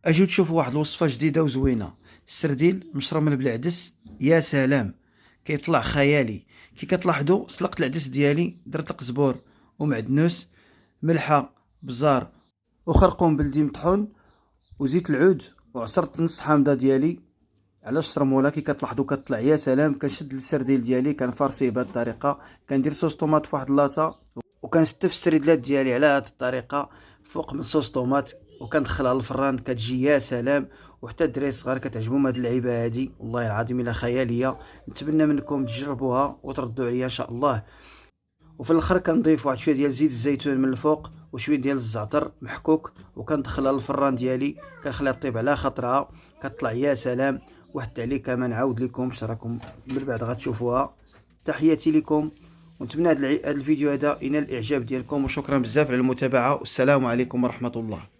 اجيو تشوفوا واحد الوصفه جديده وزوينه. السردين مشروم بالعدس، يا سلام، كيطلع خيالي. كي كتلاحظوا سلقت العدس ديالي، درت القزبور ومعدنوس، ملحه، بزار وخرقوم بلدي مطحون وزيت العود، وعصرت نص حامضه ديالي على الشرموله. كي كتلاحظوا كتطلع يا سلام. كنشد السردين ديالي كنفارسيه بهذه الطريقه، كندير صوص طوماط في واحد اللاطه، وكنستف السريدلات ديالي على هذه الطريقه فوق من صوص طوماط، وكندخلها للفران كتجي يا سلام. وحتى الدراري الصغار كتعجبهم هذه اللعيبه هذه، والله العظيم الا خياليه. نتمنى منكم تجربوها وتردوا عليا ان شاء الله. وفي الاخر كنضيف واحد شويه ديال زيت الزيتون من الفوق وشويه ديال الزعتر محكوك، وكندخلها للفران ديالي كنخليها طيب على خاطرها، كتطلع يا سلام. واحد التعليقه ما نعاود لكم راكم من بعد غتشوفوها. تحياتي لكم، ونتمنى هذا الفيديو هذا ينال الاعجاب ديالكم، وشكرا بزاف على المتابعه، والسلام عليكم ورحمه الله.